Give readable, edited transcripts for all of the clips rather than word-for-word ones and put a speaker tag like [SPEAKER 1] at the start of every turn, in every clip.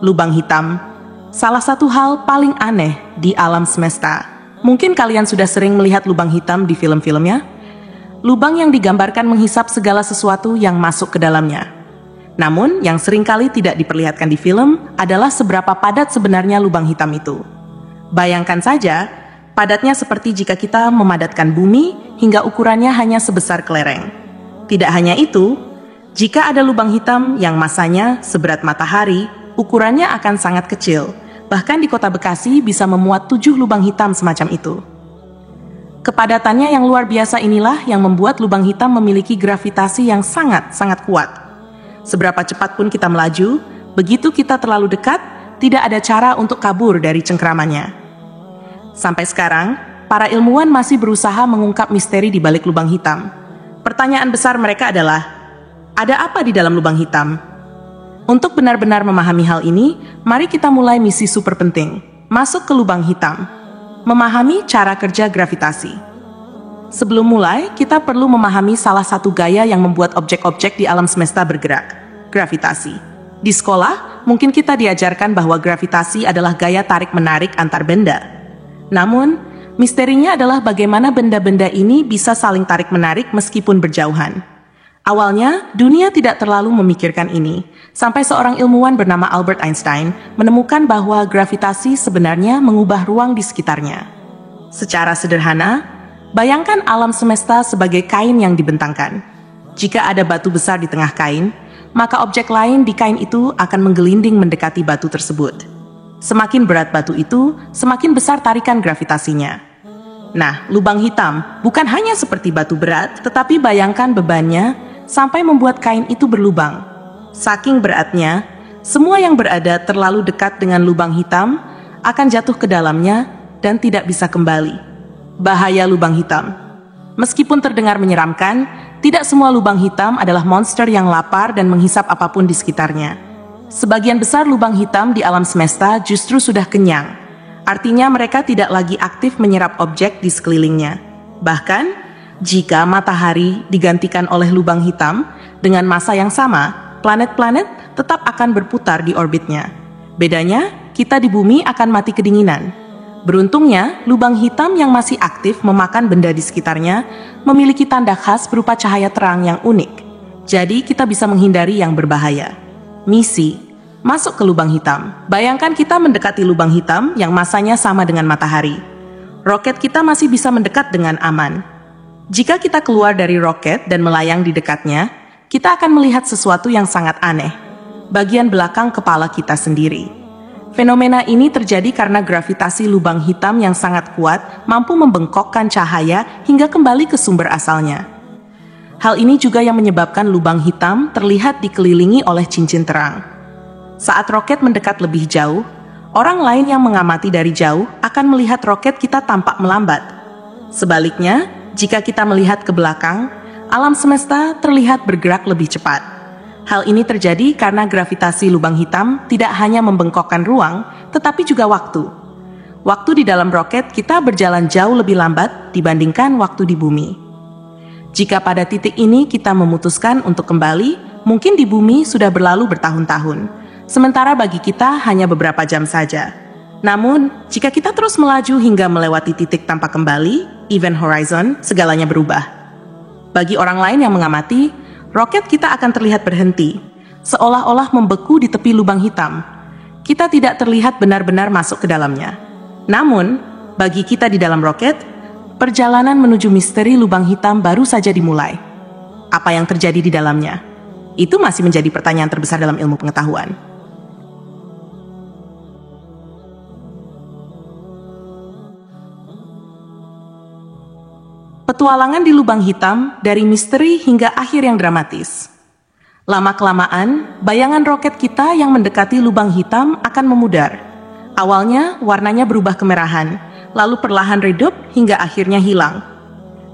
[SPEAKER 1] Lubang hitam, salah satu hal paling aneh di alam semesta. Mungkin kalian sudah sering melihat lubang hitam di film-filmnya. Lubang yang digambarkan menghisap segala sesuatu yang masuk ke dalamnya. Namun, yang seringkali tidak diperlihatkan di film adalah seberapa padat sebenarnya lubang hitam itu. Bayangkan saja, padatnya seperti jika kita memadatkan bumi hingga ukurannya hanya sebesar kelereng. Tidak hanya itu, jika ada lubang hitam yang masanya seberat matahari, ukurannya akan sangat kecil. Bahkan di kota Bekasi bisa memuat 7 lubang hitam semacam itu. Kepadatannya yang luar biasa inilah yang membuat lubang hitam memiliki gravitasi yang sangat-sangat kuat. Seberapa cepat pun kita melaju, begitu kita terlalu dekat, tidak ada cara untuk kabur dari cengkramannya. Sampai sekarang, para ilmuwan masih berusaha mengungkap misteri di balik lubang hitam. Pertanyaan besar mereka adalah, ada apa di dalam lubang hitam? Untuk benar-benar memahami hal ini, mari kita mulai misi super penting, masuk ke lubang hitam. Memahami cara kerja gravitasi. Sebelum mulai, kita perlu memahami salah satu gaya yang membuat objek-objek di alam semesta bergerak, gravitasi. Di sekolah, mungkin kita diajarkan bahwa gravitasi adalah gaya tarik-menarik antar benda. Namun, misterinya adalah bagaimana benda-benda ini bisa saling tarik-menarik meskipun berjauhan. Awalnya, dunia tidak terlalu memikirkan ini, sampai seorang ilmuwan bernama Albert Einstein menemukan bahwa gravitasi sebenarnya mengubah ruang di sekitarnya. Secara sederhana, bayangkan alam semesta sebagai kain yang dibentangkan. Jika ada batu besar di tengah kain, maka objek lain di kain itu akan menggelinding mendekati batu tersebut. Semakin berat batu itu, semakin besar tarikan gravitasinya. Nah, lubang hitam bukan hanya seperti batu berat, tetapi bayangkan bebannya sampai membuat kain itu berlubang. Saking beratnya, semua yang berada terlalu dekat dengan lubang hitam akan jatuh ke dalamnya dan tidak bisa kembali. Bahaya lubang hitam. Meskipun terdengar menyeramkan, tidak semua lubang hitam adalah monster yang lapar dan menghisap apapun di sekitarnya. Sebagian besar lubang hitam di alam semesta justru sudah kenyang. Artinya mereka tidak lagi aktif menyerap objek di sekelilingnya. Bahkan, jika matahari digantikan oleh lubang hitam dengan massa yang sama, planet-planet tetap akan berputar di orbitnya. Bedanya, kita di bumi akan mati kedinginan. Beruntungnya, lubang hitam yang masih aktif memakan benda di sekitarnya memiliki tanda khas berupa cahaya terang yang unik. Jadi, kita bisa menghindari yang berbahaya. Misi: masuk ke lubang hitam. Bayangkan kita mendekati lubang hitam yang massanya sama dengan matahari. Roket kita masih bisa mendekat dengan aman. Jika kita keluar dari roket dan melayang di dekatnya, kita akan melihat sesuatu yang sangat aneh. Bagian belakang kepala kita sendiri. Fenomena ini terjadi karena gravitasi lubang hitam yang sangat kuat mampu membengkokkan cahaya hingga kembali ke sumber asalnya. Hal ini juga yang menyebabkan lubang hitam terlihat dikelilingi oleh cincin terang. Saat roket mendekat lebih jauh, orang lain yang mengamati dari jauh akan melihat roket kita tampak melambat. Sebaliknya, jika kita melihat ke belakang, alam semesta terlihat bergerak lebih cepat. Hal ini terjadi karena gravitasi lubang hitam tidak hanya membengkokkan ruang, tetapi juga waktu. Waktu di dalam roket kita berjalan jauh lebih lambat dibandingkan waktu di bumi. Jika pada titik ini kita memutuskan untuk kembali, mungkin di bumi sudah berlalu bertahun-tahun, sementara bagi kita hanya beberapa jam saja. Namun, jika kita terus melaju hingga melewati titik tanpa kembali, event horizon, segalanya berubah. Bagi orang lain yang mengamati, roket kita akan terlihat berhenti, seolah-olah membeku di tepi lubang hitam. Kita tidak terlihat benar-benar masuk ke dalamnya. Namun, bagi kita di dalam roket, perjalanan menuju misteri lubang hitam baru saja dimulai. Apa yang terjadi di dalamnya? Itu masih menjadi pertanyaan terbesar dalam ilmu pengetahuan. Petualangan di lubang hitam dari misteri hingga akhir yang dramatis. Lama-kelamaan, bayangan roket kita yang mendekati lubang hitam akan memudar. Awalnya, warnanya berubah kemerahan, lalu perlahan redup hingga akhirnya hilang.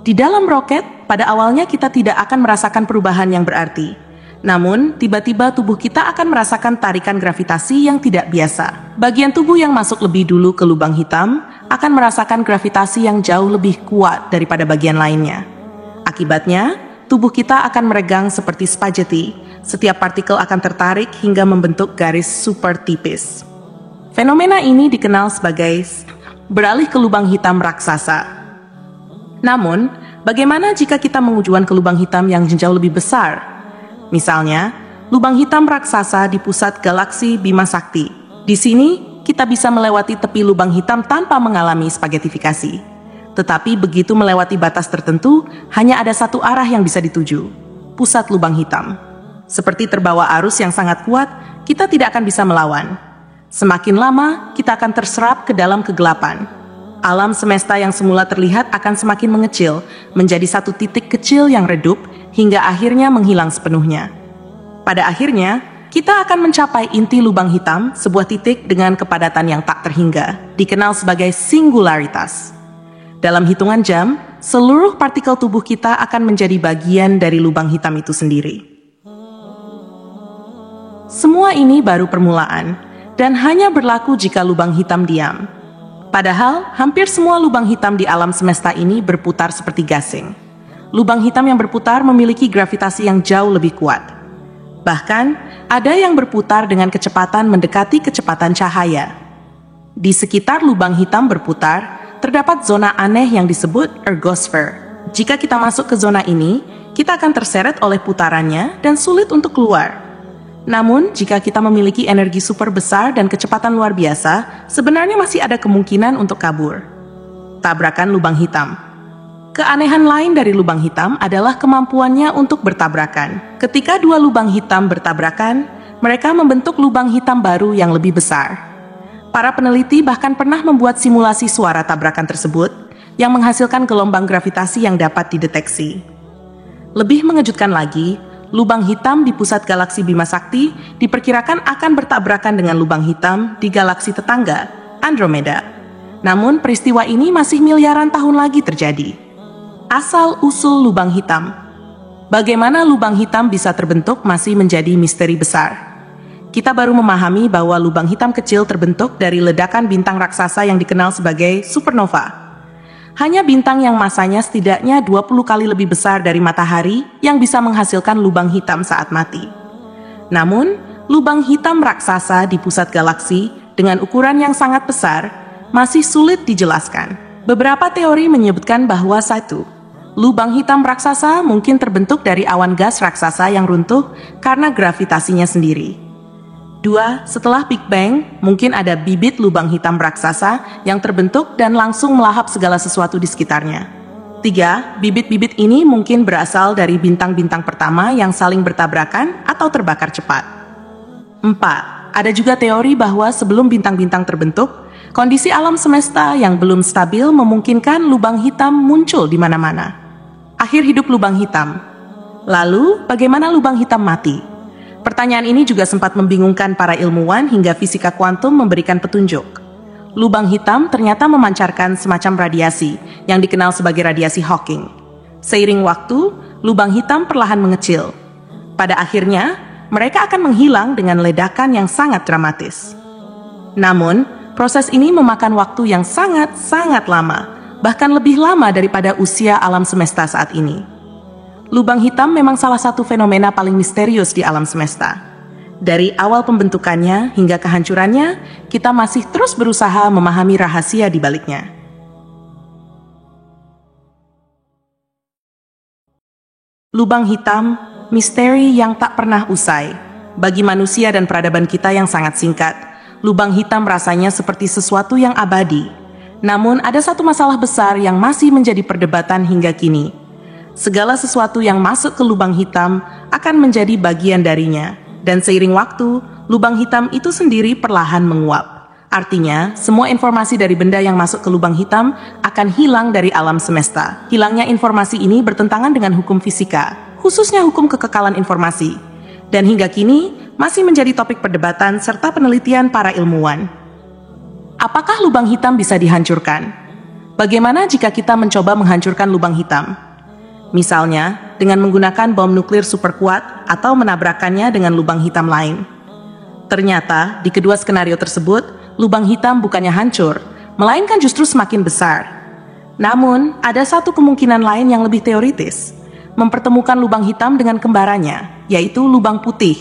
[SPEAKER 1] Di dalam roket, pada awalnya kita tidak akan merasakan perubahan yang berarti. Namun, tiba-tiba tubuh kita akan merasakan tarikan gravitasi yang tidak biasa. Bagian tubuh yang masuk lebih dulu ke lubang hitam akan merasakan gravitasi yang jauh lebih kuat daripada bagian lainnya. Akibatnya, tubuh kita akan meregang seperti spaghetti, setiap partikel akan tertarik hingga membentuk garis super tipis. Fenomena ini dikenal sebagai beralih ke lubang hitam raksasa. Namun, bagaimana jika kita mengujuan ke lubang hitam yang jauh lebih besar? Misalnya, lubang hitam raksasa di pusat galaksi Bima Sakti. Di sini, kita bisa melewati tepi lubang hitam tanpa mengalami spagetifikasi. Tetapi begitu melewati batas tertentu, hanya ada satu arah yang bisa dituju, pusat lubang hitam. Seperti terbawa arus yang sangat kuat, kita tidak akan bisa melawan. Semakin lama, kita akan terserap ke dalam kegelapan. Alam semesta yang semula terlihat akan semakin mengecil, menjadi satu titik kecil yang redup, hingga akhirnya menghilang sepenuhnya. Pada akhirnya, kita akan mencapai inti lubang hitam, sebuah titik dengan kepadatan yang tak terhingga, dikenal sebagai singularitas. Dalam hitungan jam, seluruh partikel tubuh kita akan menjadi bagian dari lubang hitam itu sendiri. Semua ini baru permulaan, dan hanya berlaku jika lubang hitam diam. Padahal, hampir semua lubang hitam di alam semesta ini berputar seperti gasing. Lubang hitam yang berputar memiliki gravitasi yang jauh lebih kuat. Bahkan, ada yang berputar dengan kecepatan mendekati kecepatan cahaya. Di sekitar lubang hitam berputar, terdapat zona aneh yang disebut ergosphere. Jika kita masuk ke zona ini, kita akan terseret oleh putarannya dan sulit untuk keluar. Namun, jika kita memiliki energi super besar dan kecepatan luar biasa, sebenarnya masih ada kemungkinan untuk kabur. Tabrakan lubang hitam. Keanehan lain dari lubang hitam adalah kemampuannya untuk bertabrakan. Ketika dua lubang hitam bertabrakan, mereka membentuk lubang hitam baru yang lebih besar. Para peneliti bahkan pernah membuat simulasi suara tabrakan tersebut yang menghasilkan gelombang gravitasi yang dapat dideteksi. Lebih mengejutkan lagi, lubang hitam di pusat galaksi Bima Sakti diperkirakan akan bertabrakan dengan lubang hitam di galaksi tetangga, Andromeda. Namun peristiwa ini masih miliaran tahun lagi terjadi. Asal-usul lubang hitam. Bagaimana lubang hitam bisa terbentuk masih menjadi misteri besar. Kita baru memahami bahwa lubang hitam kecil terbentuk dari ledakan bintang raksasa yang dikenal sebagai supernova. Hanya bintang yang masanya setidaknya 20 kali lebih besar dari matahari yang bisa menghasilkan lubang hitam saat mati. Namun, lubang hitam raksasa di pusat galaksi dengan ukuran yang sangat besar masih sulit dijelaskan. Beberapa teori menyebutkan bahwa satu, lubang hitam raksasa mungkin terbentuk dari awan gas raksasa yang runtuh karena gravitasinya sendiri. 2. Setelah Big Bang, mungkin ada bibit lubang hitam raksasa yang terbentuk dan langsung melahap segala sesuatu di sekitarnya. 3. Bibit-bibit ini mungkin berasal dari bintang-bintang pertama yang saling bertabrakan atau terbakar cepat. 4. Ada juga teori bahwa sebelum bintang-bintang terbentuk, kondisi alam semesta yang belum stabil memungkinkan lubang hitam muncul di mana-mana. Akhir hidup lubang hitam. Lalu, bagaimana lubang hitam mati? Pertanyaan ini juga sempat membingungkan para ilmuwan hingga fisika kuantum memberikan petunjuk. Lubang hitam ternyata memancarkan semacam radiasi yang dikenal sebagai radiasi Hawking. Seiring waktu, lubang hitam perlahan mengecil. Pada akhirnya, mereka akan menghilang dengan ledakan yang sangat dramatis. Namun, proses ini memakan waktu yang sangat-sangat lama, bahkan lebih lama daripada usia alam semesta saat ini. Lubang hitam memang salah satu fenomena paling misterius di alam semesta. Dari awal pembentukannya hingga kehancurannya, kita masih terus berusaha memahami rahasia di baliknya. Lubang hitam, misteri yang tak pernah usai. Bagi manusia dan peradaban kita yang sangat singkat, lubang hitam rasanya seperti sesuatu yang abadi. Namun ada satu masalah besar yang masih menjadi perdebatan hingga kini. Segala sesuatu yang masuk ke lubang hitam akan menjadi bagian darinya, dan seiring waktu, lubang hitam itu sendiri perlahan menguap. Artinya, semua informasi dari benda yang masuk ke lubang hitam akan hilang dari alam semesta. Hilangnya informasi ini bertentangan dengan hukum fisika, khususnya hukum kekekalan informasi, dan hingga kini masih menjadi topik perdebatan serta penelitian para ilmuwan. Apakah lubang hitam bisa dihancurkan? Bagaimana jika kita mencoba menghancurkan lubang hitam? Misalnya, dengan menggunakan bom nuklir super kuat atau menabrakkannya dengan lubang hitam lain. Ternyata, di kedua skenario tersebut, lubang hitam bukannya hancur, melainkan justru semakin besar. Namun, ada satu kemungkinan lain yang lebih teoritis, mempertemukan lubang hitam dengan kembarannya, yaitu lubang putih.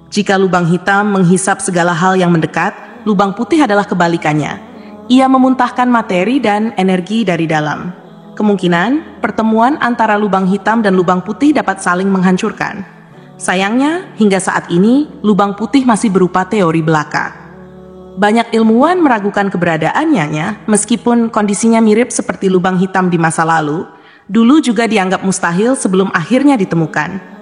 [SPEAKER 1] Jika lubang hitam menghisap segala hal yang mendekat, lubang putih adalah kebalikannya. Ia memuntahkan materi dan energi dari dalam. Kemungkinan pertemuan antara lubang hitam dan lubang putih dapat saling menghancurkan. Sayangnya, hingga saat ini, lubang putih masih berupa teori belaka. Banyak ilmuwan meragukan keberadaannya, meskipun kondisinya mirip seperti lubang hitam di masa lalu, dulu juga dianggap mustahil sebelum akhirnya ditemukan.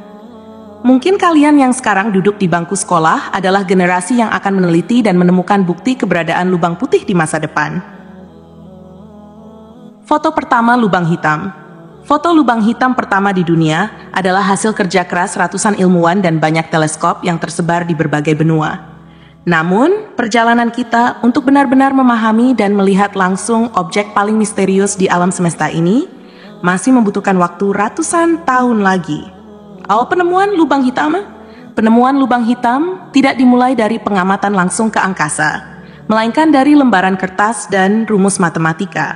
[SPEAKER 1] Mungkin kalian yang sekarang duduk di bangku sekolah adalah generasi yang akan meneliti dan menemukan bukti keberadaan lubang putih di masa depan. Foto pertama lubang hitam. Foto lubang hitam pertama di dunia adalah hasil kerja keras ratusan ilmuwan dan banyak teleskop yang tersebar di berbagai benua. Namun, perjalanan kita untuk benar-benar memahami dan melihat langsung objek paling misterius di alam semesta ini masih membutuhkan waktu ratusan tahun lagi. Penemuan lubang hitam? Penemuan lubang hitam tidak dimulai dari pengamatan langsung ke angkasa, melainkan dari lembaran kertas dan rumus matematika.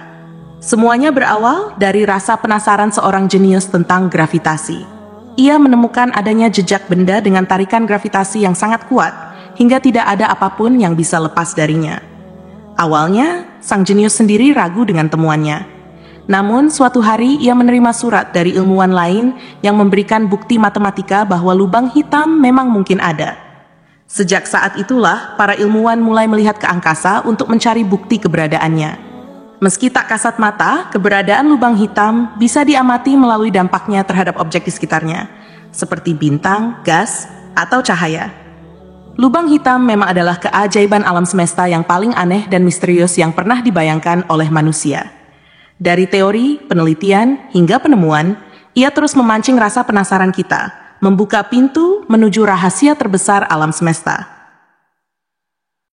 [SPEAKER 1] Semuanya berawal dari rasa penasaran seorang jenius tentang gravitasi. Ia menemukan adanya jejak benda dengan tarikan gravitasi yang sangat kuat, hingga tidak ada apapun yang bisa lepas darinya. Awalnya, sang jenius sendiri ragu dengan temuannya. Namun, suatu hari ia menerima surat dari ilmuwan lain yang memberikan bukti matematika bahwa lubang hitam memang mungkin ada. Sejak saat itulah, para ilmuwan mulai melihat ke angkasa untuk mencari bukti keberadaannya. Meski tak kasat mata, keberadaan lubang hitam bisa diamati melalui dampaknya terhadap objek di sekitarnya, seperti bintang, gas, atau cahaya. Lubang hitam memang adalah keajaiban alam semesta yang paling aneh dan misterius yang pernah dibayangkan oleh manusia. Dari teori, penelitian, hingga penemuan, ia terus memancing rasa penasaran kita, membuka pintu menuju rahasia terbesar alam semesta.